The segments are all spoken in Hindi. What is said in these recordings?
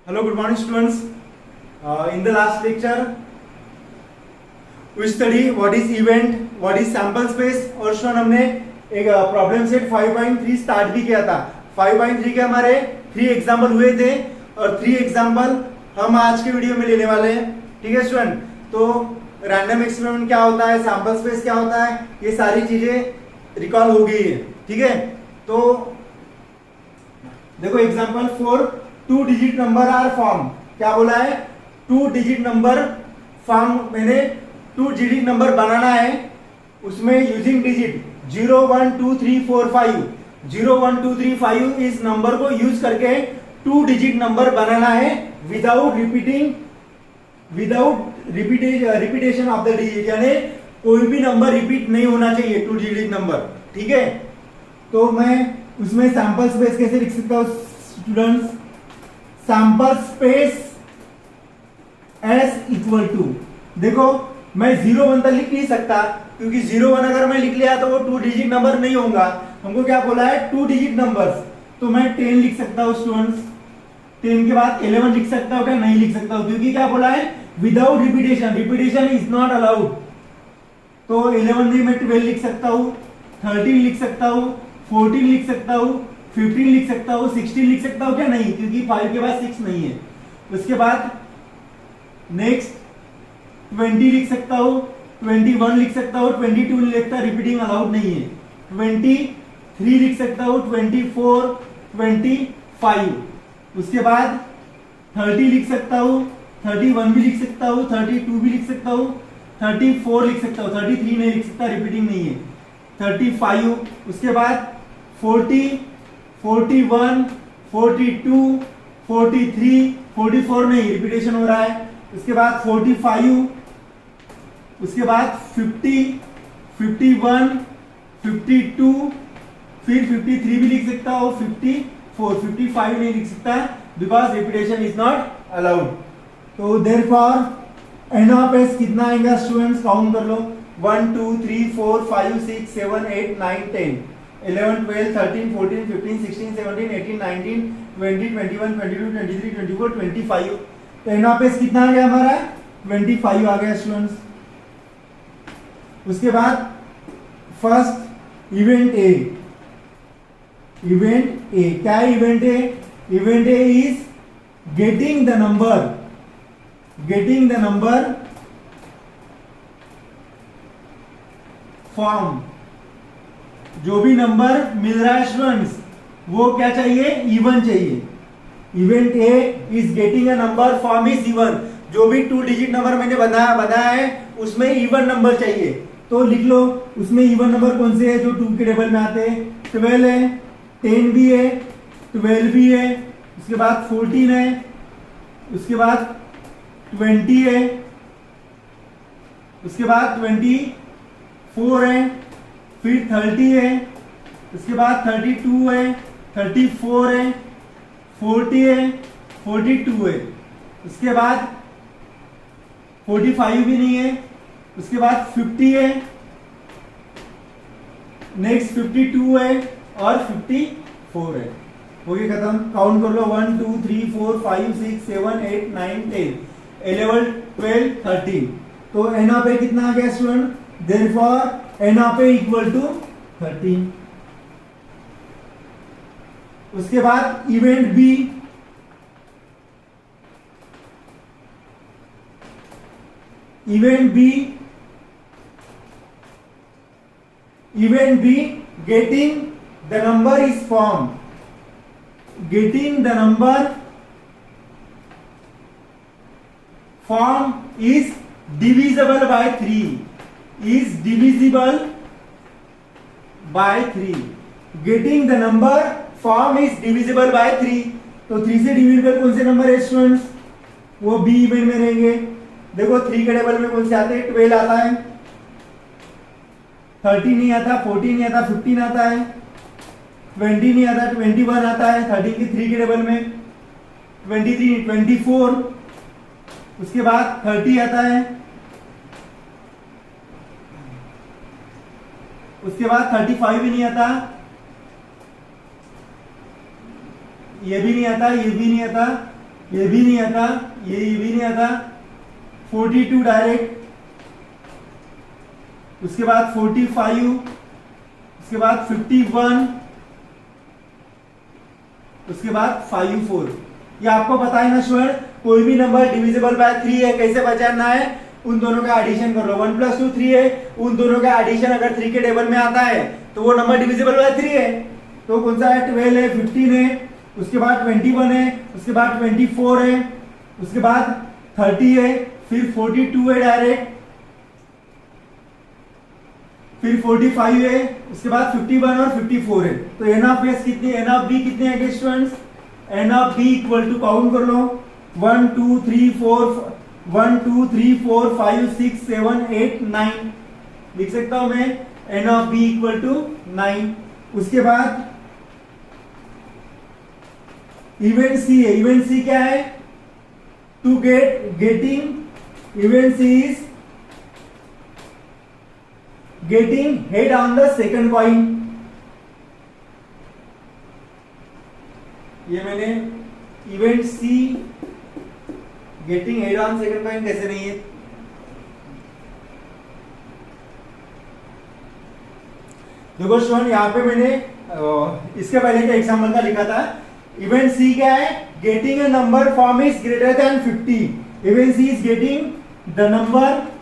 Hello, good morning, students. In the last lecture, we study what is event, what is sample space और स्टूडेंट हमने एक प्रॉब्लम सेट 5.3 स्टार्ट भी किया था। 5.3 के हमारे 3 एग्जाम्पल हुए थे और 3 एग्जाम्पल हम आज के वीडियो में लेने वाले हैं। ठीक है स्टूडेंट, तो रैंडम एक्सपेरिमेंट क्या होता है, सैंपल स्पेस क्या होता है, ये सारी चीजें रिकॉल हो गई है। ठीक है, तो देखो example 4, 2 digit number are form. क्या बोला है? 2 डिजिट नंबर फॉर्म, मैंने 2 डिजिट नंबर बनाना है, उसमें यूजिंग डिजिट 0 1 2 3 4 5 0 1 2 3 5 इस नंबर को यूज करके 2 डिजिट नंबर बनाना है without repetition of the digit, यानी कोई भी नंबर रिपीट नहीं होना चाहिए 2 डिजिट नंबर। ठीक है, तो मैं उसमें सैंपल स्पेस कैसे लिख सकता हूं students? Sample space S equal to, देखो मैं 0 1 तक लिख नहीं सकता, क्योंकि 0 1 अगर मैं लिख लिया तो वो 2 डिजिट नंबर नहीं होगा। हमको क्या बोला है? 2 डिजिट नंबर्स, तो मैं 10 लिख सकता हूं स्टूडेंट्स। 10 के बाद 11 लिख सकता हूं क्या? नहीं लिख सकता हूं, क्योंकि क्या बोला है? Without repetition is not allowed. तो 11 नहीं, मैं 12 लिख सकता हूं, 13 लिख सकता हूं, 14 लिख सकता हूं, 15 लिख सकता हूं, 16 लिख सकता हूं क्या? नहीं, क्योंकि 5 के बाद 6 नहीं है। उसके बाद नेक्स्ट 20 लिख सकता हूं, 21 लिख सकता हूं, 22 नहीं लिखता, रिपीटिंग अलाउड नहीं है। 23 लिख सकता हूं, 24, 25। उसके बाद 30 लिख सकता हूं, 31 भी लिख सकता हूं, 32 भी लिख सकता हूं, 34 लिख सकता हूं, 33 नहीं लिख सकता, रिपीटिंग नहीं है। 35, उसके बाद 40, 41, 42, 43, 44 नहीं, रिपीटेशन हो रहा है। उसके बाद 45, उसके बाद 50, 51, 52, फिर 53 भी लिख सकता हो, 54, 55 नहीं लिख सकता, because repetition is not allowed. तो देयरफॉर एन ऑफ एस कितना आएगा स्टूडेंट्स? काउंट कर लो। 1 2 3 4 5 6 7 8 9 10 11 12 13 14 15 16 17 18 19 20 21 22 23 24 25। तो एन ऑफ एस कितना आ गया हमारा? 25 आ गया स्टूडेंट्स। उसके बाद first event A. Event A क्या है? Event A, event A is getting the number form. जो भी नंबर मिल रहा है स्टूडेंट्स, वो क्या चाहिए? इवन चाहिए। Event A is getting a number form is even. जो भी 2 डिजिट नंबर मैंने बनाया है उसमें इवन नंबर चाहिए, तो लिख लो उसमें इवन नंबर कौन से है जो 2 के टेबल में आते हैं? 12 है, 10 भी है, 12 भी है, उसके बाद 14 है, उसके बाद 20 है, उसके बाद 24 है, फिर 30 है, उसके बाद 32 है, 34 है, 40 है, 42 है, उसके बाद 45 भी नहीं है, उसके बाद 50 है, नेक्स्ट 52 है और 54 है। हो गया खत्म। काउंट कर लो 1 2 3 4 5 6 7 8 9 10 11 12 13। तो एन ऑफ ए कितना आ गया student? Therefore n of A equal to 13। उसके बाद event B. Event B getting the number is form. Getting the number form is divisible by 3, is divisible by 3। getting the number form is divisible by 3। तो 3 से डिविजिबल कौन से नंबर है स्टूडेंट्स? वो बी इवेंट में रहेंगे। देखो 3 के टेबल में कौन से आते हैं? 12 आता है, 13 नहीं आता, 14 नहीं आता, 15 आता है, 20 नहीं आता, 21 आता है, 13 के 3 के टेबल में, 23, 24, उसके बाद 30 आता है, उसके बाद 35 भी नहीं आता, ये भी नहीं आता, ये भी नहीं आता, ये भी नहीं आता, ये भी नहीं आता, 42 डायरेक्ट, उसके बाद 45, उसके बाद 51, उसके बाद 54। ये आपको पता है ना स्टूडेंट, कोई भी नंबर डिविजिबल बाय 3 है, कैसे पहचानना है, उन दोनों का एडिशन कर लो। 1 + 2 3 है, उन दोनों का एडिशन अगर 3 के टेबल में आता है तो वो नंबर डिविजिबल बाय 3 है। तो कौन सा है, 12 है, 15 है, उसके बाद 21 है, उसके बाद 24 है, उसके बाद 30 है, फिर 42 है डायरेक्ट, फिर 45 है, उसके बाद 51 और 54 है। तो एन ऑफ एस कितनी, एन ऑफ बी कितने हैं students, N of B equal to count कर लो, 1 2 3 4 1 2 3 4 5 6 7 8 9 लिख सकता हूं मैं, n of B equal to 9। उसके बाद इवेंट सी है, इवेंट सी क्या है, to getting, event C is getting head on the second coin. ये मैंने event C getting head on second coin कैसे नहीं है, देखो स्टूडेंट यहां पे मैंने इसके पहले का एग्जाम्पल का लिखा था। इवेंट सी क्या है, getting a number form is greater than 50। Event C is getting the number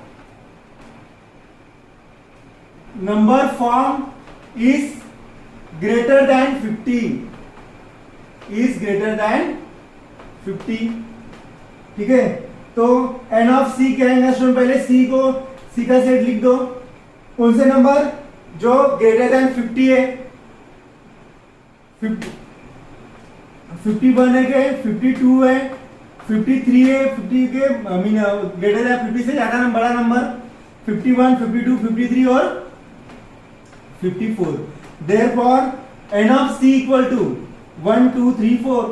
form is greater than 50, is greater than 50। ठीक है, तो एन ऑफ सी क्या है स्टूडेंट, पहले सी को, सी का सेट लिख दो, कौन से नंबर जो ग्रेटर देन 50 है, 51 है, 52 है, 53 है, 50 के मीन ग्रेटर देन 50 से ज्यादा नंबर, बड़ा नंबर 51, 52, 53 और 54। Therefore n of C equal to 1 2 3 4।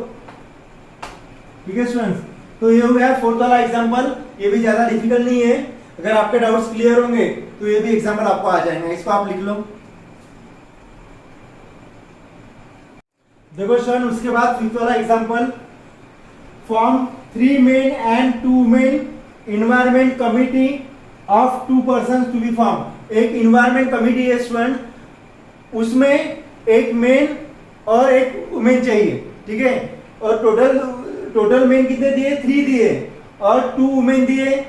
ठीक है स्टूडेंट्स, तो ये हो गया फोर्थ वाला एग्जांपल। ये भी ज्यादा डिफिकल्ट नहीं है, अगर आपके डाउट्स क्लियर होंगे तो ये भी एग्जांपल आपको आ जाएंगे, इसको आप लिख लो। देखो स्टूडेंट, उसके बाद फिफ्थ वाला example, form 3 men and 2 men environment committee of 2 persons to be form. एक इन्वायरमेंट कमिटी है स्टूडेंट, उसमें एक मेन और एक वुमेन चाहिए। ठीक है, और टोटल मेन कितने दिए, 3 दिए और 2 वुमेन दिए,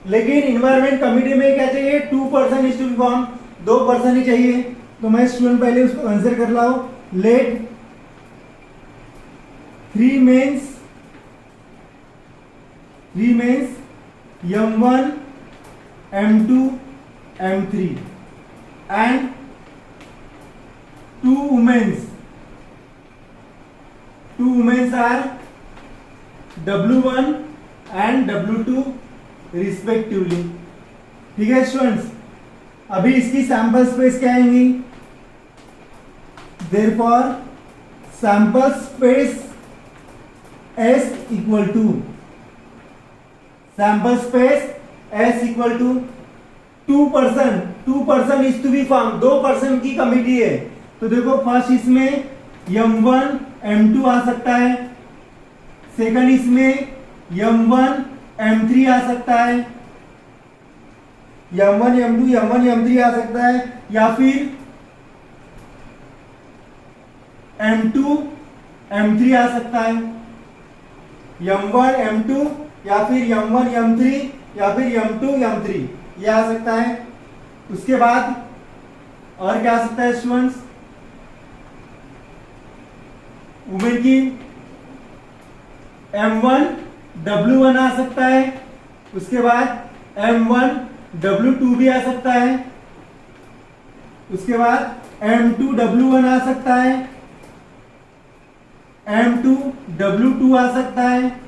लेकिन इन्वायरमेंट कमिटी में क्या चाहिए, 2 person is to be form, 2 person ही चाहिए। तो मैं स्टूडेंट पहले उसको आंसर कर लाऊं, let 3 men's M1 M2 M3 and 2 women's are W1 and W2 respectively. ठीक है स्टूडेंट्स, अभी इसकी सैंपल स्पेस क्या आएंगी, therefore sample space S equal to, sample space S equal to 2 person is to be form, 2 person की कमिटी है। तो देखो फर्स्ट इसमें M1 M2 आ सकता है, सेकंड इसमें M1 M3 आ सकता है, M1 M3 आ सकता है, या फिर M2 M3 आ सकता है, M1 M2 या फिर M1 M3 या फिर M2 M3 ये आ सकता है। उसके बाद और क्या आ सकता है स्टूडेंट्स, वुमेन की M1 W1 आ सकता है, उसके बाद M1 W2 भी आ सकता है, उसके बाद M2 W1 आ सकता है, M2 W2 आ सकता है,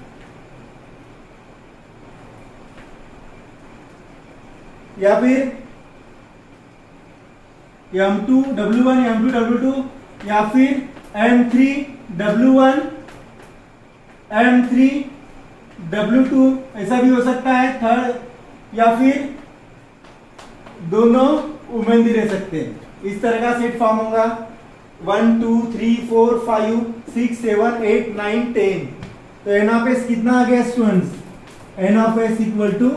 या फिर M2 W1 M2 W2 या फिर M3 W1 M3 W2 ऐसा भी हो सकता है थर्ड, या फिर दोनों वुमेन भी रह सकते हैं। इस तरह का सेट फॉर्म होगा 1 2 3 4 5 6 7 8 9 10। तो एन ऑफ एस कितना आ गया students? N of S equal to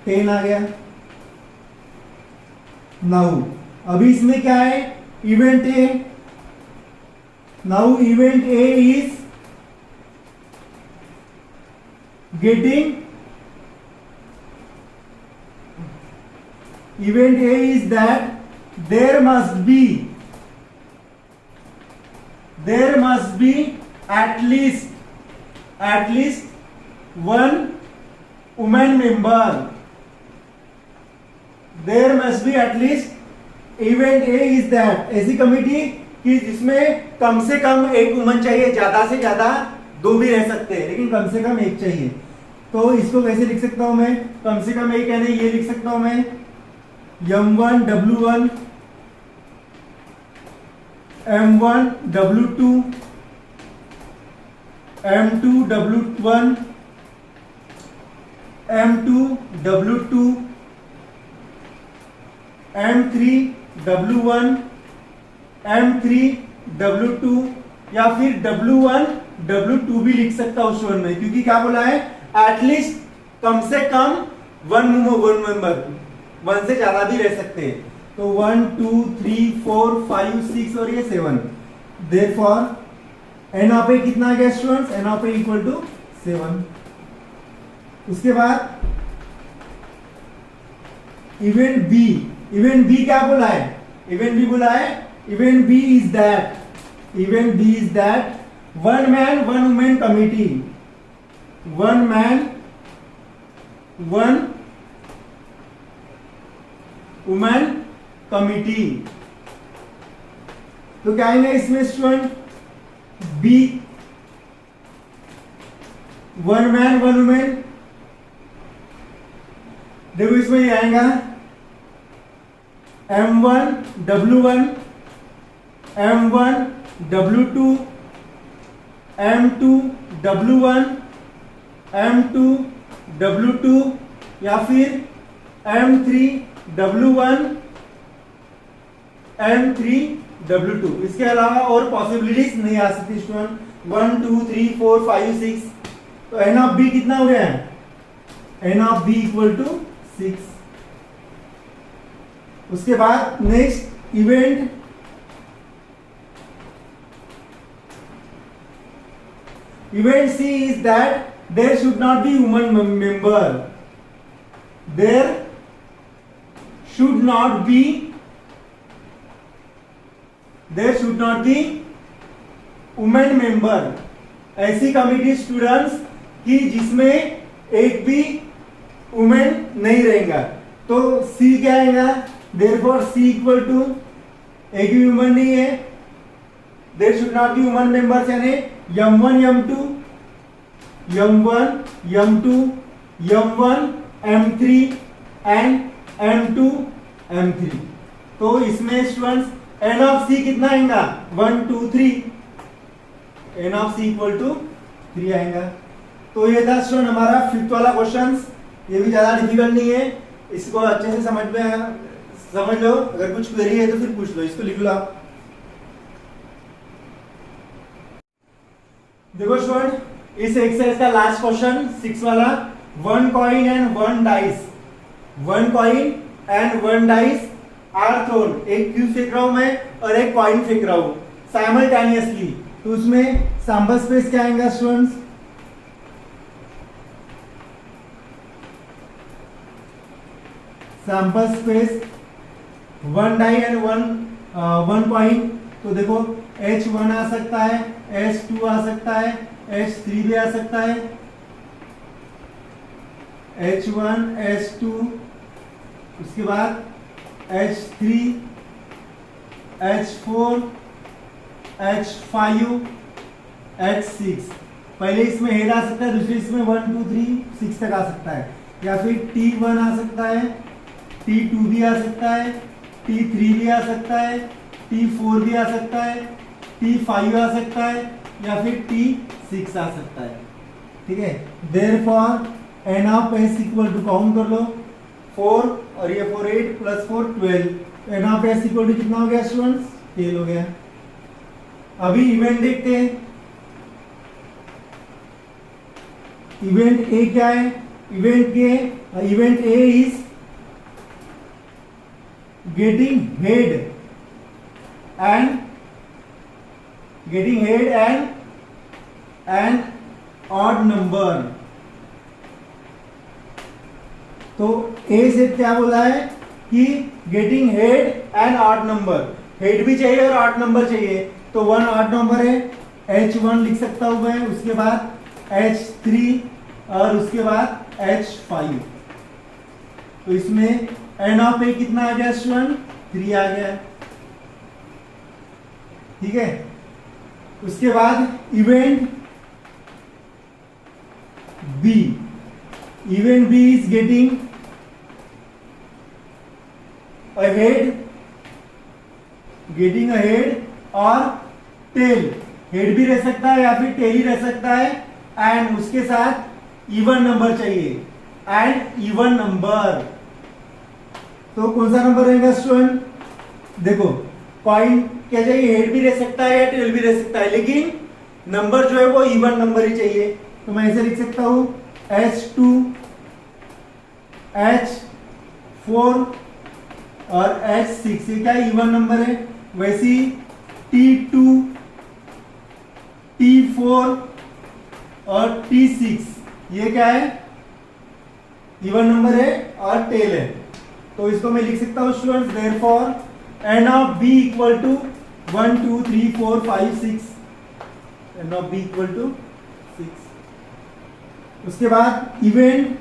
10 आ गया। नाउ अभी इसमें क्या है? Event A. Now event A is getting, event A is that there must be at least one woman member. There must be at least, event A is that, ऐसी कमिटी कि जिसमें कम से कम एक वुमन चाहिए, ज्यादा से ज्यादा दो भी रह सकते हैं, लेकिन कम से कम एक चाहिए। तो इसको कैसे लिख सकता हूं मैं? कम से कम एक यानी ये लिख सकता हूं मैं M1 W1 M1 W2 M2 W1 M2 W2 M3 W1 M3 W2 या फिर W1 W2 भी लिख सकता हूं स्टूडेंट में, क्योंकि क्या बोला है? एटलीस्ट कम से कम वन मेंबर, वन से ज्यादा भी रह सकते हैं। तो 1 2 3 4 5 6 और ये 7। देयरफॉर एन ऑफ ए कितना आ गया students? N of A equal to 7। उसके बाद इवेंट बी। इवेंट बी क्या बोला है? इवेंट बी बोला है event B is that one man one women committee, one man one women committee. तो क्या आएंगे इसमें student? B one man one women. देखो इसमें ये आएगा M1 W1 M1 W2 M2 W1 M2 W2 या फिर M3 W1 M3 W2। इसके अलावा और पॉसिबिलिटीज नहीं आ सकती स्टूडेंट। 1 2 3 4 5 6। तो एन ऑफ बी कितना हो गया है? N of B equal to 6। उसके बाद next event C is that there should not be woman member. There should not be women member। ऐसी कमिटी स्टूडेंट्स कि जिसमें एक भी वुमेन नहीं रहेगा। तो सी क्या आएगा? देयरफॉर सी इक्वल टू, एक भी वुमेन नहीं है, there should not be women members, यानी M1 M2 M1 M3 and M2 M3। तो इसमें स्टूडेंट्स एन ऑफ सी कितना आएगा? 1 2 3। N of C equal to 3 आएगा। तो ये था स्टूडेंट हमारा 5th वाला क्वेश्चंस। ये भी ज्यादा डिफिकल्ट नहीं है, इसको अच्छे से समझ लो। अगर कुछ क्वेरी है तो फिर पूछ लो, इसको लिख लो आप। देखो स्टूडेंट इस एक्सरसाइज का लास्ट क्वेश्चन 6 वाला, 1 coin and 1 dice. 1 coin and 1 dice are thrown. एक क्यूब फेंक रहा हूं मैं और एक कॉइन फेंक रहा हूं साइमल्टेनियसली। तो उसमें सैंपल स्पेस क्या आएगा students? Sample space 1 die and 1 coin. तो देखो H1 आ सकता है, H2 आ सकता है, H3 भी आ सकता है, H1 H2, उसके बाद H3 H4 H5 H6। पहले इसमें हेड आ सकता है, दूसरे इसमें 1 2 3 6 तक आ सकता है, या फिर T1 आ सकता है, T2 भी आ सकता है, T3 भी आ सकता है, T4 भी आ सकता है, T5 आ सकता है, या फिर T6 आ सकता है। ठीक है, therefore n of s equal to count कर लो 4 और ये 4 8 plus 4 12। n of s equal to कितना हो गया स्टूडेंट्स? 10 हो गया। अभी इवेंट देखते हैं। इवेंट ए क्या है? Event A is getting head and odd number. तो ए से क्या बोला है कि getting head and odd number, head भी चाहिए और ऑड नंबर चाहिए। तो 1 ऑड नंबर है, H1 लिख सकता हूं मैं, उसके बाद H3 और उसके बाद H5। तो इसमें n ऑफ ए कितना आ गया स्टूडेंट? 3 आ गया। ठीक है, उसके बाद event B is getting a head और टेल, हेड भी रह सकता है या फिर टेल ही रह सकता है, एंड उसके साथ इवन नंबर चाहिए, एंड इवन नंबर। तो कौन सा नंबर रहेगा स्टूडेंट? देखो, कॉइन क्या चाहिए? हेड भी रह सकता है या टेल भी रह सकता है, लेकिन नंबर जो है वो इवन नंबर ही चाहिए। तो मैं ऐसे लिख सकता हूं H2 H4 और H6, ये क्या इवन नंबर है। वैसी T2 T4 और T6 ये क्या है? इवन नंबर है और टेल है। तो इसको मैं लिख सकता हूं students, therefore n of b equal to 1 2 3 4 5 6, n of b equal to 6। उसके बाद event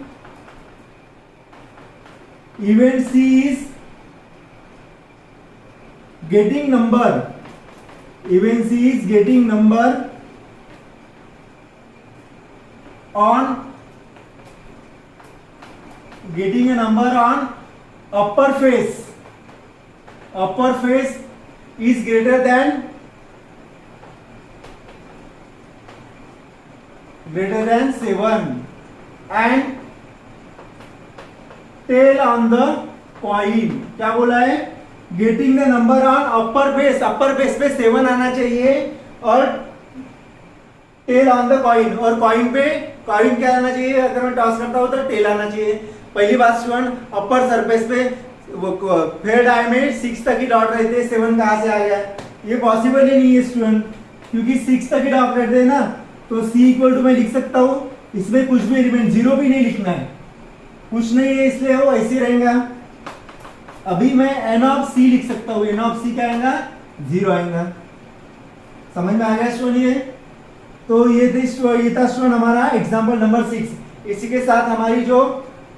C is getting number, event C is getting number on getting a number on upper face is greater than 7 and tail on the coin। क्या बोला है? Getting the number on upper base पे 7 आना चाहिए और टेल ऑन द कॉइन, और कॉइन पे कॉइन क्या आना चाहिए? अगर मैं टॉस करता हूं तो टेल आना चाहिए। पहली बात स्टूडेंट, अपर सरफेस पे फेयर डाई में 6 तक ही डॉट रहते हैं, 7 कहां से आ गया? ये पॉसिबल ही नहीं है स्टूडेंट, क्योंकि 6 तक ही डॉट रहते हैं ना। तो C इक्वल टू मैं लिख सकता हूं, इसमें कुछ भी एलिमेंट 0 भी नहीं लिखना है, कुछ नहीं है, इसलिए वो ऐसे रहेगा। अभी मैं n ऑफ C लिख सकता हूं, n ऑफ C क्या आएगा? 0 आएगा। समझ में आ गया स्टूडेंट? ये तो ये था स्टूडेंट हमारा एग्जांपल नंबर 6। इसी के साथ हमारी जो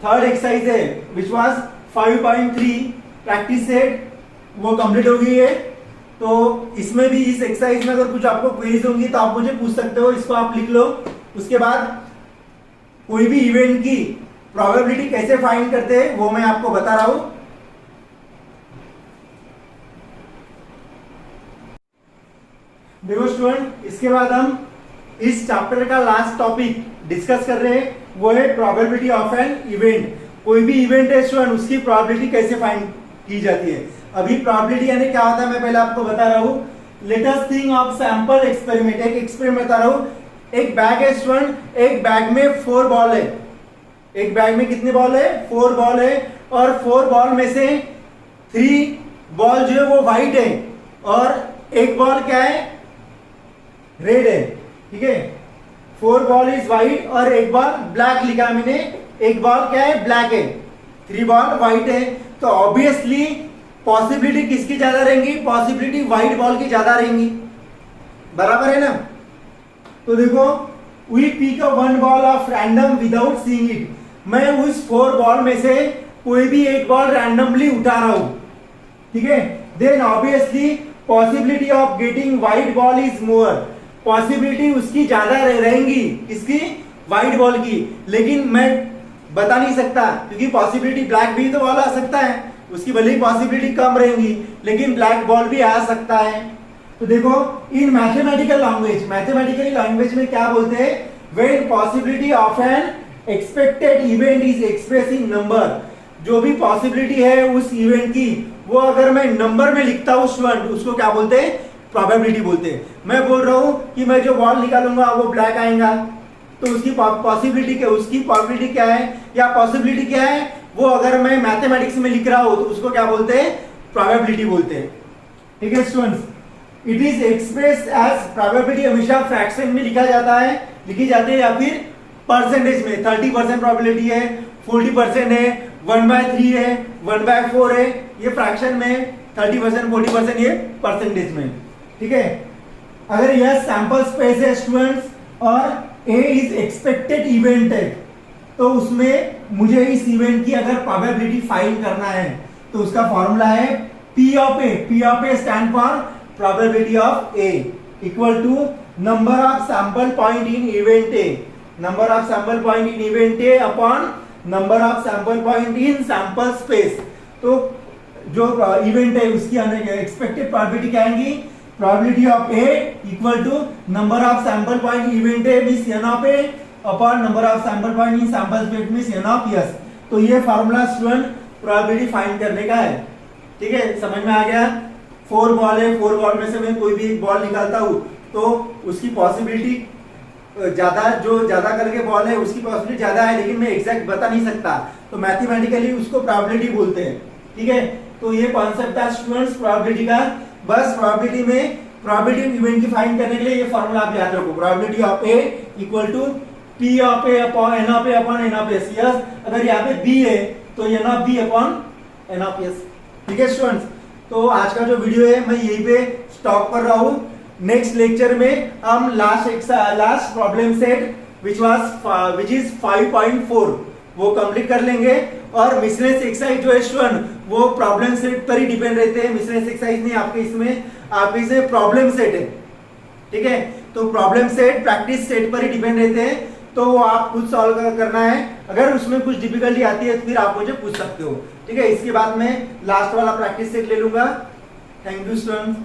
थर्ड एक्सरसाइज है विच वाज 5.3 प्रैक्टिस सेट, वो कंप्लीट हो गई है। तो इसमें भी, इस एक्सरसाइज में अगर कुछ आपको क्वेरीज होंगी तो आप मुझे पूछ सकते हो, इसको आप लिख लो। उसके बाद कोई भी इवेंट की प्रोबेबिलिटी कैसे फाइंड करते हैं वो मैं आपको बता रहा हूं। देखो स्टूडेंट, इसके बाद हम इस चैप्टर का लास्ट टॉपिक डिस्कस कर रहे हैं, वो है प्रोबेबिलिटी ऑफ एन इवेंट। कोई भी इवेंट है स्टूडेंट, उसकी प्रोबेबिलिटी कैसे फाइंड की जाती है। अभी प्रोबेबिलिटी यानी क्या होता है मैं पहले आपको बता रहा हूं। Let us think of sample experiment. एक एक्सपेरिमेंट बता रहा हूं। एक बैग है स्टूडेंट, एक बैग में 4 बॉल है। एक बैग में कितने बॉल है? 4 बॉल है, और 4 बॉल में से 3 बॉल जो है वो व्हाइट है और एक बॉल क्या है? रेड है। ठीक है, 4 बॉल इज व्हाइट और एक बॉल ब्लैक लिखा मैंने। एक बॉल क्या है? ब्लैक है, 3 बॉल व्हाइट है। तो ऑब्वियसली पॉसिबिलिटी किसकी ज्यादा रहेंगी? पॉसिबिलिटी व्हाइट बॉल की ज्यादा रहेंगी, बराबर है ना। तो देखो, we pick a 1 ball of random without seeing it. मैं उस 4 बॉल में से कोई भी एक बॉल रैंडमली उठा रहा हूं, ठीक है। Then obviously possibility of getting white ball is more. Possibility उसकी ज्यादा रहेंगी, किसकी? व्हाइट बॉल की। लेकिन मैं बता नहीं सकता, क्योंकि पॉसिबिलिटी ब्लैक भी तो बॉल आ सकता है, उसकी भले ही पॉसिबिलिटी कम रहेंगी, लेकिन ब्लैक बॉल भी आ सकता है। तो देखो, इन मैथमेटिकल लैंग्वेज में क्या बोलते हैं? When possibility of N expected event is express in number. जो भी पॉसिबिलिटी है उस इवेंट की, वो अगर मैं नंबर में लिखता हूं स्टूडेंट, उसको क्या बोलते हैं? प्रोबेबिलिटी बोलते हैं। मैं बोल रहा हूं कि मैं जो बॉल निकालूंगा वो ब्लैक आएगा, तो उसकी प्रोबेबिलिटी क्या है या पॉसिबिलिटी क्या है, वो अगर मैं मैथमेटिक्स में लिख रहा हूं तो उसको क्या बोलते हैं, प्रोबेबिलिटी बोलते हैं। ठीक है students, it is express as probability हमेशा फ्रैक्शन में लिखी जाती है या फिर परसेंटेज में। 30% प्रोबेबिलिटी है, 40% है, 1/3 है, 1/4 है, ये फ्रैक्शन में। 30%, 40% ये परसेंटेज में। ठीक है, अगर यह सैंपल स्पेस है स्टूडेंट्स और A इज एक्सपेक्टेड इवेंट है, तो उसमें मुझे इस इवेंट की अगर प्रोबेबिलिटी फाइंड करना है तो उसका फॉर्मूला है P of A। P of A stand for probability of A equal to number of sample point in event A, number of sample point in event A upon number of sample point in sample space. तो जो इवेंट है उसकी एक्सपेक्टेड प्रोबेबिलिटी क्या आएगी, probability of A equal to number of sample point event A means n of A upon number of sample point in sample space means n of S। तो ये फार्मूला स्टूडेंट प्रोबेबिलिटी फाइंड करने का है। ठीक है, समझ में आ गया। 4 बॉल है, 4 बॉल में से मैं कोई भी एक बॉल निकालता हूं तो उसकी पॉसिबिलिटी ज्यादा करके बॉल है उसकी पॉसिबिलिटी ज्यादा है, लेकिन मैं एग्जैक्ट बता नहीं सकता, तो मैथमेटिकली उसको प्रोबेबिलिटी बोलते हैं। ठीक है, तो ये कॉन्सेप्ट था स्टूडेंट्स प्रोबेबिलिटी का। बस प्रोबेबिलिटी में प्रोबेबिलिटी इवेंट की फाइंड करने के लिए ये फॉर्मूला आप याद रखो, probability of A equal to P of A upon N of A upon N of S। Yes, अगर यहाँ पे B है तो N of B upon N of S। ठीक है स्टूडेंट्स, तो आज का जो वीडियो है मैं यहीं पे स्टॉप कर रहा हूँ। नेक्स्ट लेक्चर में हम last problem set which is 5.4 वो कंप्लीट कर लेंगे। और मिसलेनियस एक्सरसाइज जो है स्टूडेंट वो प्रॉब्लम सेट पर ही डिपेंड रहते हैं। मिसलेनियस एक्सरसाइज नहीं, आपके इसमें प्रॉब्लम सेट है। ठीक है, तो प्रॉब्लम सेट प्रैक्टिस सेट पर ही डिपेंड रहते हैं, तो वो आप खुद सॉल्व करना है। अगर उसमें कुछ डिफिकल्टी आती है तो फिर आप मुझे पूछ सकते हो। ठीक है, इसके बाद मैं लास्ट वाला प्रैक्टिस सेट ले लूंगा। Thank you students.